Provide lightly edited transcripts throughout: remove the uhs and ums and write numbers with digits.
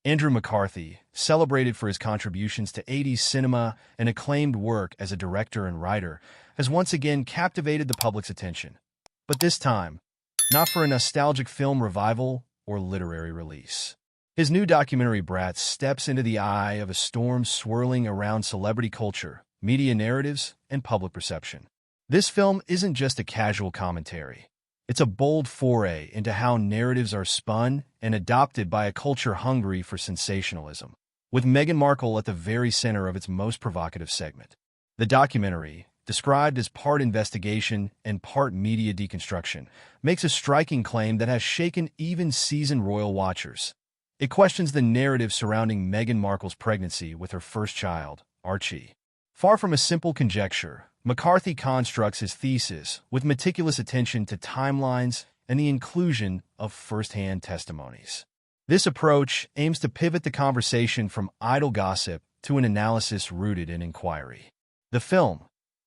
Andrew McCarthy, celebrated for his contributions to 80s cinema and acclaimed work as a director and writer, has once again captivated the public's attention. But this time, not for a nostalgic film revival or literary release. His new documentary Bratz steps into the eye of a storm swirling around celebrity culture, media narratives, and public perception. This film isn't just a casual commentary. It's a bold foray into how narratives are spun and adopted by a culture hungry for sensationalism, with Meghan Markle at the very center of its most provocative segment. The documentary, described as part investigation and part media deconstruction, makes a striking claim that has shaken even seasoned royal watchers. It questions the narrative surrounding Meghan Markle's pregnancy with her first child, Archie. Far from a simple conjecture, McCarthy constructs his thesis with meticulous attention to timelines and the inclusion of first-hand testimonies. This approach aims to pivot the conversation from idle gossip to an analysis rooted in inquiry. The film,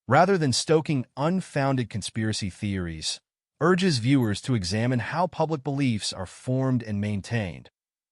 rather than stoking unfounded conspiracy theories, urges viewers to examine how public beliefs are formed and maintained,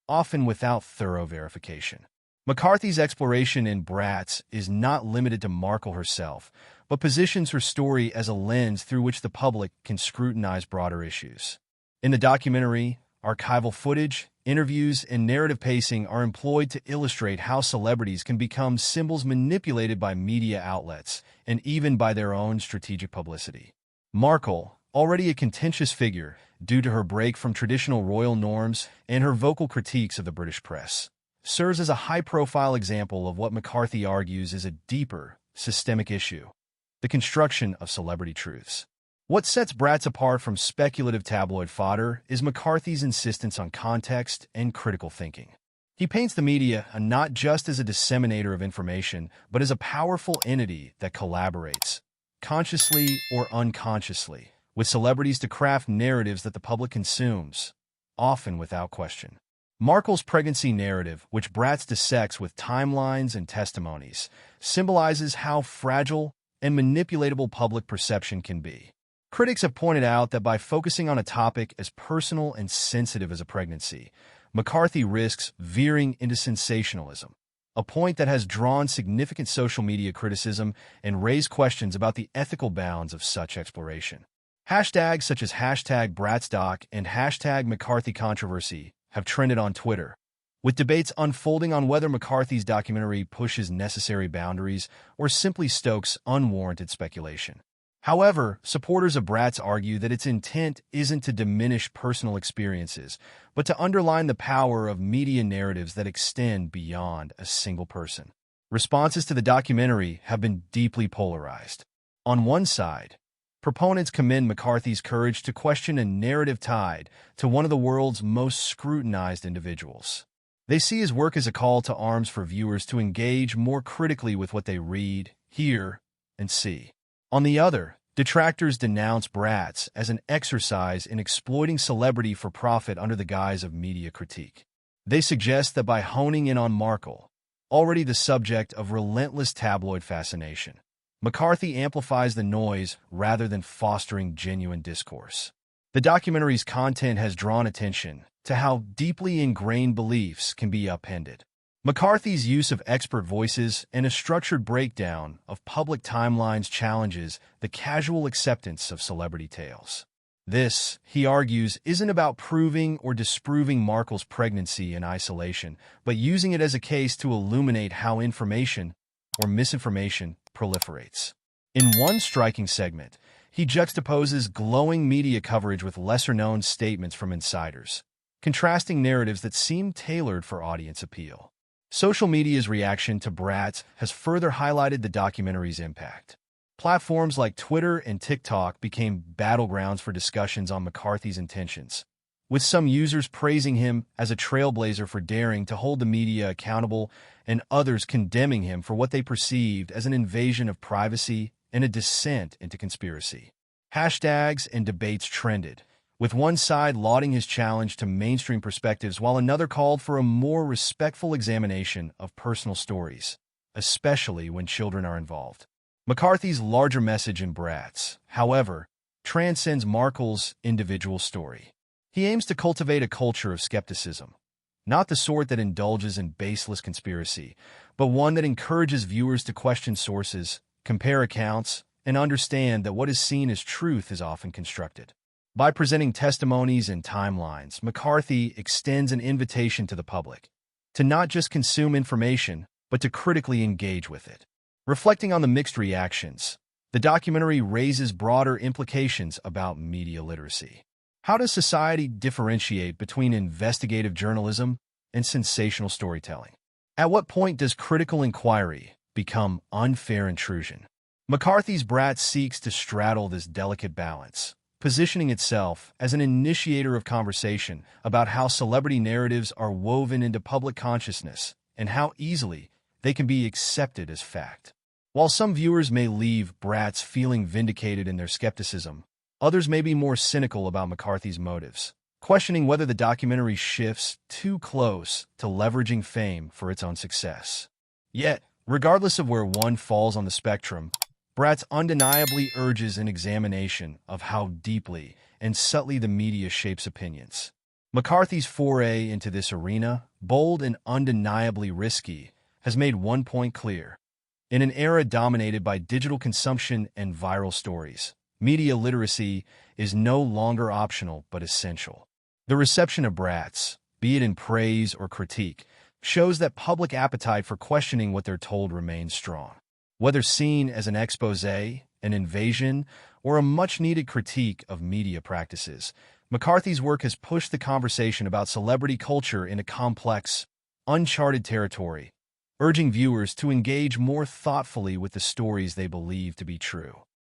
often without thorough verification. McCarthy's exploration in Bratz is not limited to Markle herself, but positions her story as a lens through which the public can scrutinize broader issues. In the documentary, archival footage, interviews, and narrative pacing are employed to illustrate how celebrities can become symbols manipulated by media outlets and even by their own strategic publicity. Markle, already a contentious figure due to her break from traditional royal norms and her vocal critiques of the British press, serves as a high-profile example of what McCarthy argues is a deeper, systemic issue: the construction of celebrity truths. What sets Bratz apart from speculative tabloid fodder is McCarthy's insistence on context and critical thinking. He paints the media not just as a disseminator of information, but as a powerful entity that collaborates, consciously or unconsciously, with celebrities to craft narratives that the public consumes, often without question. Markle's pregnancy narrative, which Bratz dissects with timelines and testimonies, symbolizes how fragile and manipulatable public perception can be. Critics have pointed out that by focusing on a topic as personal and sensitive as a pregnancy, McCarthy risks veering into sensationalism, a point that has drawn significant social media criticism and raised questions about the ethical bounds of such exploration. Hashtags such as #BratzDoc and #McCarthyControversy have trended on Twitter, with debates unfolding on whether McCarthy's documentary pushes necessary boundaries or simply stokes unwarranted speculation. However, supporters of Bratz argue that its intent isn't to diminish personal experiences, but to underline the power of media narratives that extend beyond a single person. Responses to the documentary have been deeply polarized. On one side, proponents commend McCarthy's courage to question a narrative tied to one of the world's most scrutinized individuals. They see his work as a call to arms for viewers to engage more critically with what they read, hear, and see. On the other, detractors denounce Bratz as an exercise in exploiting celebrity for profit under the guise of media critique. They suggest that by honing in on Markle, already the subject of relentless tabloid fascination, McCarthy amplifies the noise rather than fostering genuine discourse. The documentary's content has drawn attention to how deeply ingrained beliefs can be upended. McCarthy's use of expert voices and a structured breakdown of public timelines challenges the casual acceptance of celebrity tales. This, he argues, isn't about proving or disproving Markle's pregnancy in isolation, but using it as a case to illuminate how information or misinformation proliferates. In one striking segment, he juxtaposes glowing media coverage with lesser-known statements from insiders, contrasting narratives that seem tailored for audience appeal. Social media's reaction to Bratz has further highlighted the documentary's impact. Platforms like Twitter and TikTok became battlegrounds for discussions on McCarthy's intentions, with some users praising him as a trailblazer for daring to hold the media accountable and others condemning him for what they perceived as an invasion of privacy and a descent into conspiracy. Hashtags and debates trended, with one side lauding his challenge to mainstream perspectives while another called for a more respectful examination of personal stories, especially when children are involved. McCarthy's larger message in Bratz, however, transcends Markle's individual story. He aims to cultivate a culture of skepticism, not the sort that indulges in baseless conspiracy, but one that encourages viewers to question sources, compare accounts, and understand that what is seen as truth is often constructed. By presenting testimonies and timelines, McCarthy extends an invitation to the public to not just consume information, but to critically engage with it. Reflecting on the mixed reactions, the documentary raises broader implications about media literacy. How does society differentiate between investigative journalism and sensational storytelling? At what point does critical inquiry become unfair intrusion? McCarthy's Bratz seeks to straddle this delicate balance, positioning itself as an initiator of conversation about how celebrity narratives are woven into public consciousness and how easily they can be accepted as fact. While some viewers may leave Bratz feeling vindicated in their skepticism, others may be more cynical about McCarthy's motives, questioning whether the documentary shifts too close to leveraging fame for its own success. Yet, regardless of where one falls on the spectrum, Bratz undeniably urges an examination of how deeply and subtly the media shapes opinions. McCarthy's foray into this arena, bold and undeniably risky, has made one point clear. In an era dominated by digital consumption and viral stories, media literacy is no longer optional but essential. The reception of Bratz, be it in praise or critique, shows that public appetite for questioning what they're told remains strong. Whether seen as an exposé, an invasion, or a much-needed critique of media practices, McCarthy's work has pushed the conversation about celebrity culture into complex, uncharted territory, urging viewers to engage more thoughtfully with the stories they believe to be true.